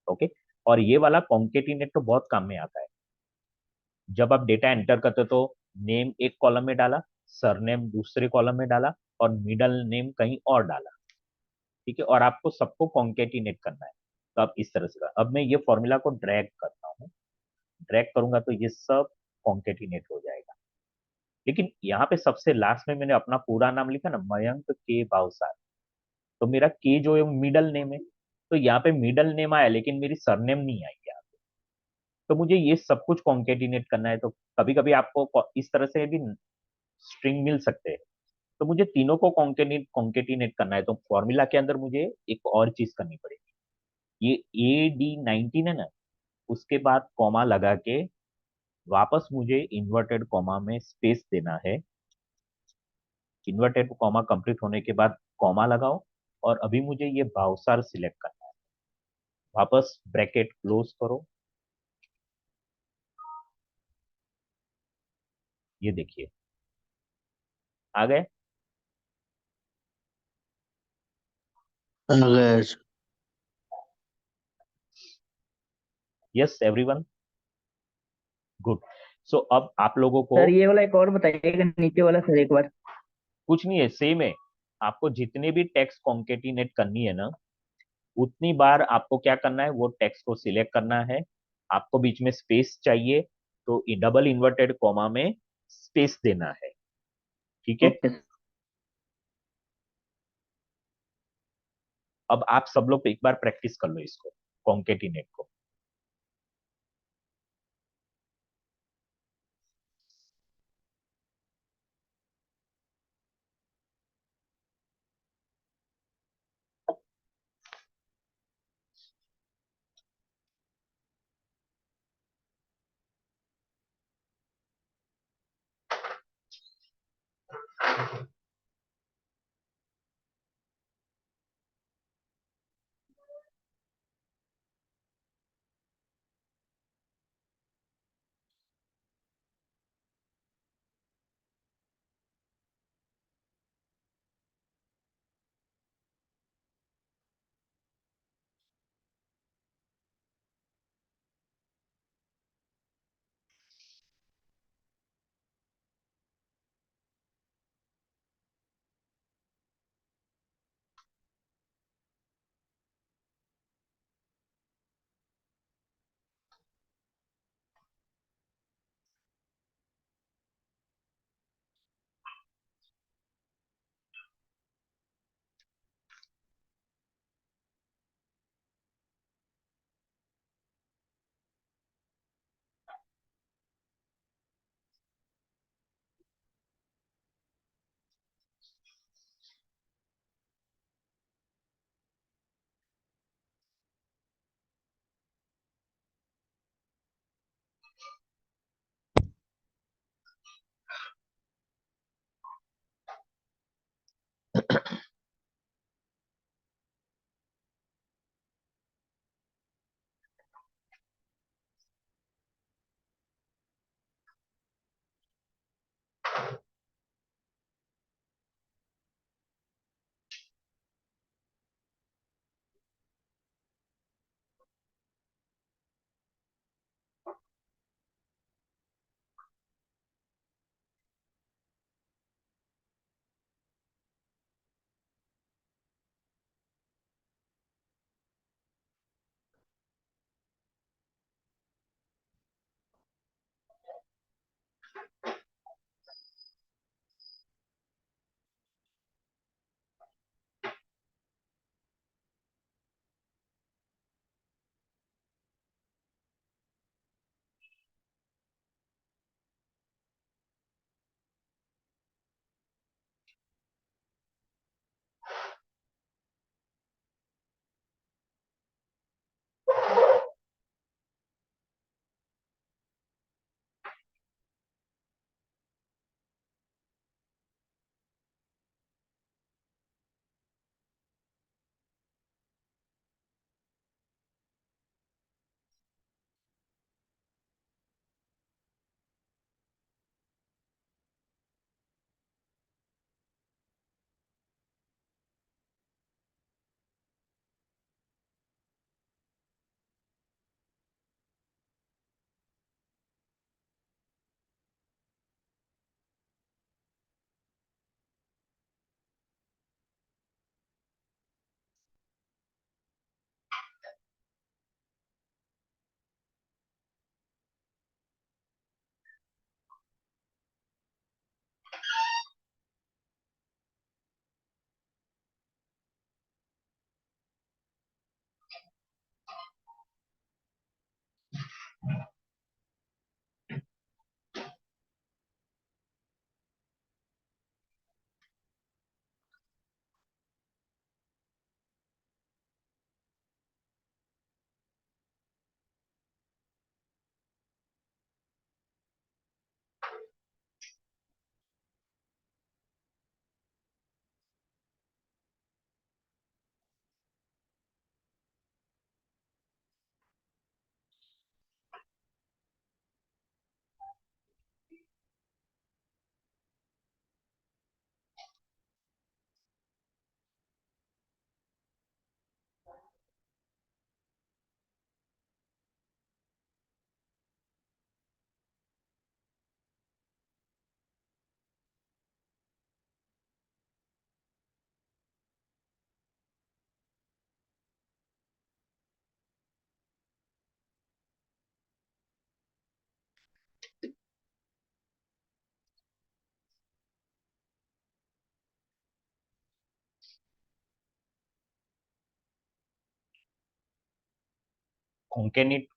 ओके। और ये वाला कॉन्केटिनेट तो बहुत काम में आता है। जब आप डेटा एंटर करते हो तो नेम एक कॉलम में डाला, सरनेम दूसरे कॉलम में डाला और मिडल नेम कहीं और डाला, ठीक है, और आपको सबको कॉन्केटिनेट करना है। तो आप इस तरह से अब मैं ये फॉर्मूला को ड्रैग करता हूँ, ड्रैग करूंगा तो ये सब कॉन्केटिनेट हो जाएगा। लेकिन यहाँ पे सबसे लास्ट में मैंने अपना पूरा नाम लिखा ना, मयंक के भावसार, तो मेरा के जो है मिडल नेम है, तो यहाँ पे मिडल नेम आया लेकिन मेरी सरनेम नहीं आई यहाँ पे। तो मुझे ये सब कुछ कॉन्केटिनेट करना है। तो कभी कभी आपको इस तरह से भी स्ट्रिंग मिल सकते हैं। तो मुझे तीनों को कॉन्केटिनेट करना है, तो फॉर्मूला के अंदर मुझे एक और चीज करनी पड़ेगी। ये AD19 है ना, उसके बाद कॉमा लगा के वापस मुझे इन्वर्टेड कॉमा में स्पेस देना है। इन्वर्टेड कॉमा कंप्लीट होने के बाद कॉमा लगाओ और अभी मुझे ये भावसार सिलेक्ट करना है। वापस ब्रैकेट क्लोज करो। ये देखिए आ गए। आ गया sir. Yes everyone, good. So अब आप लोगों को सर ये वाला एक और बताइएगा, नीचे वाला सर एक बार। कुछ नहीं है, सेम है। आपको जितने भी टेक्स्ट कॉन्केटिनेट करनी है ना, उतनी बार आपको क्या करना है, वो टेक्स्ट को सिलेक्ट करना है। आपको बीच में स्पेस चाहिए तो डबल इन्वर्टेड कॉमा में स्पेस देना है, ठीक है। ओके। अब आप सब लोग एक बार प्रैक्टिस कर लो इसको, कॉन्केटिनेट को।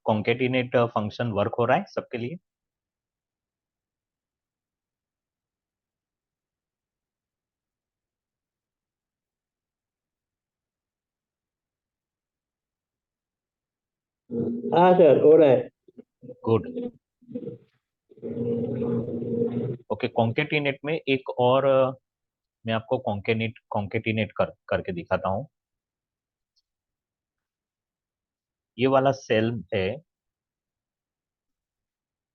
कॉन्केटिनेट फंक्शन वर्क हो रहा है सबके लिए? हाँ सर, हो रहा है। गुड। ओके, कॉन्केटिनेट में एक और मैं आपको कॉन्केटिनेट करके दिखाता हूँ। ये वाला सेल है,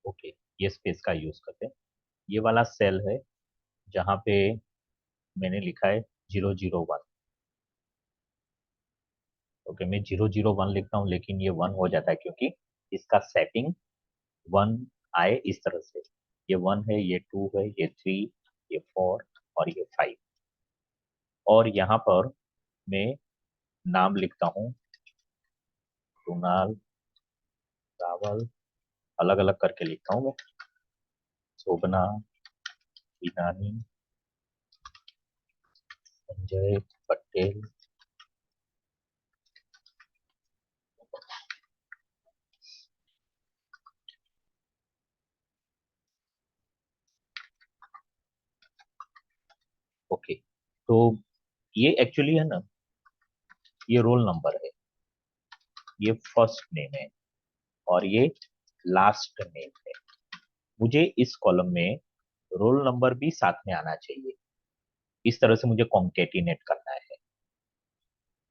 ओके, ये स्पेस का यूज करते हैं। ये वाला सेल है जहाँ पे मैंने लिखा है 001। ओके, मैं 001 लिखता हूँ, लेकिन ये 1 हो जाता है क्योंकि इसका सेटिंग 1 आए इस तरह से। ये 1 है, ये 2 है, ये 3, ये 4 और ये 5। और यहाँ पर मैं नाम लिखता हूँ कुणाल, रावल, अलग अलग करके लिखता हूँ मैं। शोभना, ईरानी, संजय, पटेल, ओके। तो ये एक्चुअली है ना, ये रोल नंबर है, ये फर्स्ट नेम है और ये लास्ट नेम है। मुझे इस कॉलम में रोल नंबर भी साथ में आना चाहिए। इस तरह से मुझे कॉन्केटिनेट करना है।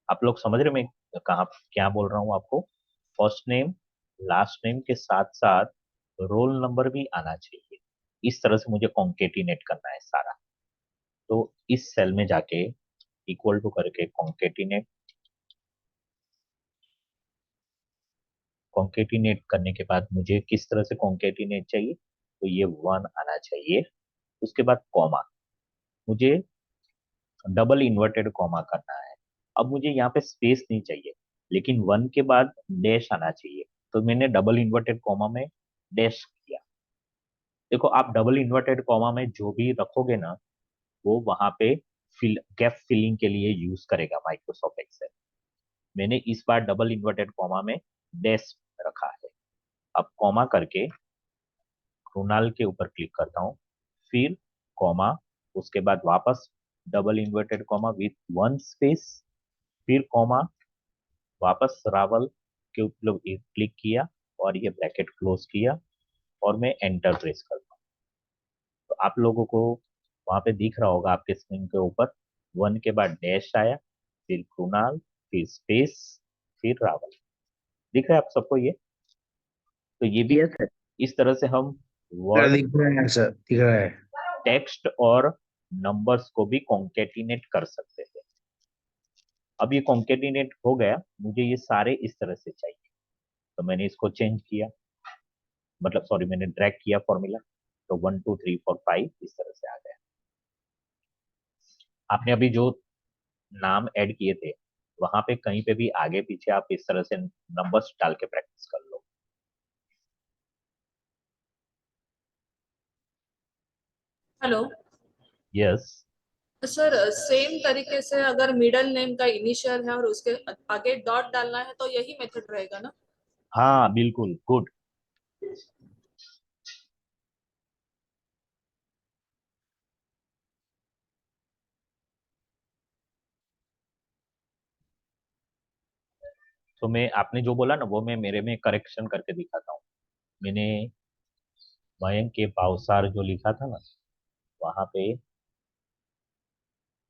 आप लोग समझ रहे मैं कहाँ क्या बोल रहा हूँ आपको? फर्स्ट नेम लास्ट नेम के साथ साथ रोल नंबर भी आना चाहिए। इस तरह से मुझे कॉन्केटिनेट करना है सारा। तो इस सेल में जाके इक्वल टू करके कॉन्केटिनेट करने के बाद मुझे किस तरह से कॉन्केटिनेट चाहिए? तो ये 1 आना चाहिए। उसके बाद कॉमा, मुझे डबल इन्वर्टेड कॉमा करना है। अब मुझे यहाँ पे स्पेस नहीं चाहिए, लेकिन 1 के बाद डैश आना चाहिए। तो मैंने डबल इन्वर्टेड कॉमा में डैश किया। देखो, आप डबल इन्वर्टेड कॉमा में जो भी रखोगे ना, वो वहां पे गैप फिलिंग के लिए यूज करेगा माइक्रोसॉफ्ट एक्सेल। मैंने इस बार डबल इन्वर्टेड कॉमा में डैश रखा है। अब कॉमा करके कृणाल के ऊपर क्लिक करता हूँ, फिर कॉमा, उसके बाद वापस double inverted comma with 1 space, फिर कॉमा, वापस रावल के ऊपर क्लिक किया और ये ब्रैकेट क्लोज किया और मैं एंटर प्रेस करता हूँ। तो आप लोगों को वहां पे दिख रहा होगा आपके स्क्रीन के ऊपर 1 के बाद डैश आया, फिर कृणाल, फिर स्पेस, फिर रावल। दिख रहा है आप सबको ये? तो ये भी यस सर। इस तरह से हम सर वर्ड, दिख रहा है सर, दिख रहा है। टेक्स्ट और नंबर्स को भी कॉन्केटिनेट कर सकते हैं। अब ये कॉन्केटिनेट हो गया, मुझे ये सारे इस तरह से चाहिए। तो मैंने इसको चेंज किया, मतलब सॉरी, मैंने ड्रैग किया फॉर्मूला। तो 1 2 3 4 5 इस तरह से आ गया। आपने अभी जो नाम ऐड किए थे, वहां पे कहीं पे भी आगे पीछे आप इस तरह से नंबर्स डाल के प्रैक्टिस कर लो। Hello yes. सर, सेम तरीके से अगर मिडल नेम का इनिशियल है और उसके आगे डॉट डालना है तो यही मेथड रहेगा ना? हाँ बिल्कुल, गुड। तो मैं आपने जो बोला ना वो मैं मेरे में करेक्शन करके दिखाता हूँ। मैंने मयंक के भावसार जो लिखा था ना वहां पे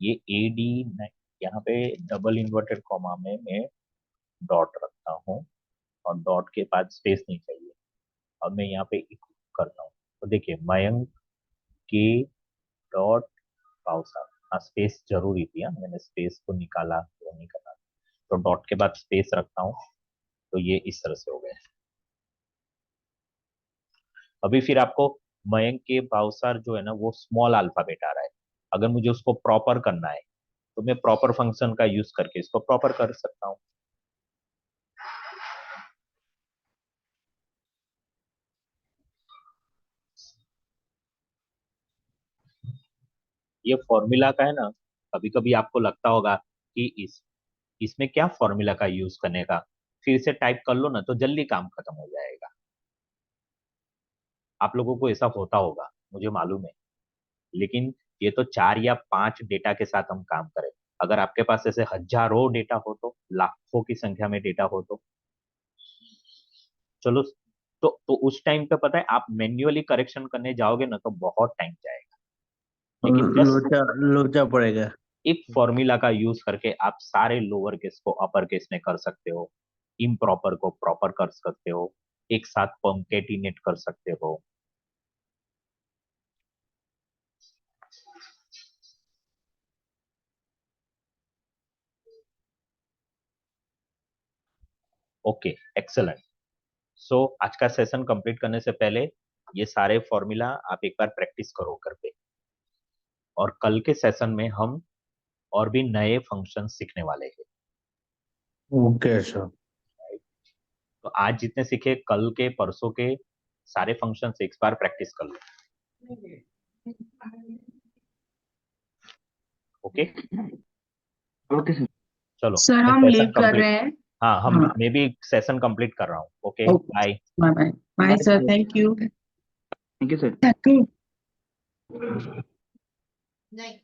ये AD यहाँ पे डबल इन्वर्टेड कॉमा में मैं डॉट रखता हूँ और डॉट के बाद स्पेस नहीं चाहिए। अब मैं यहाँ पे इक्वल करता हूँ तो देखिए मयंक के डॉट भावसार, हाँ स्पेस जरूरी थी, हाँ मैंने स्पेस को निकाला वो नहीं करना, तो डॉट के बाद स्पेस रखता हूँ तो ये इस तरह से हो गया। अभी फिर आपको मयंक के भावसार जो है ना वो स्मॉल अल्फाबेट आ रहा है, अगर मुझे उसको प्रॉपर करना है तो मैं प्रॉपर फंक्शन का यूज करके इसको प्रॉपर कर सकता हूँ। ये फॉर्मूला का है ना, कभी कभी आपको लगता होगा कि इसमें क्या फॉर्मूला का यूज करने का, फिर से टाइप कर लो ना तो जल्दी काम खत्म हो जाएगा। आप लोगों को ऐसा होता होगा मुझे मालूम है, लेकिन ये तो 4 या 5 डेटा के साथ हम काम करें। अगर आपके पास ऐसे हजारों डेटा हो तो, लाखों की संख्या में डेटा हो तो चलो, तो उस टाइम पे पता है आप मैन्युअली करेक्शन करने जाओगे ना तो बहुत टाइम जाएगा। लेकिन जस्ट लोचा लोचा पड़ेगा। एक फॉर्मूला का यूज करके आप सारे लोअर केस को अपर केस में कर सकते हो, इम्प्रॉपर को प्रॉपर कर सकते हो, एक साथ कंकेटिनेट कर सकते हो। Okay, excellent. सो आज का सेशन कंप्लीट करने से पहले ये सारे फॉर्मूला आप एक बार प्रैक्टिस करो घर पे, और कल के सेशन में हम और भी नए फंक्शन सीखने वाले हैं। Okay sir. तो आज जितने सीखे कल के परसों के सारे फंक्शन एक बार प्रैक्टिस कर लो। Okay okay sir. चलो सर मैं हम सेशन लीव कर कंप्लीट, रहे हैं। हाँ हम हाँ मैं भी सेशन कंप्लीट कर रहा हूँ। Okay okay bye. Bye bye bye sir, thank you. Thank you sir. नहीं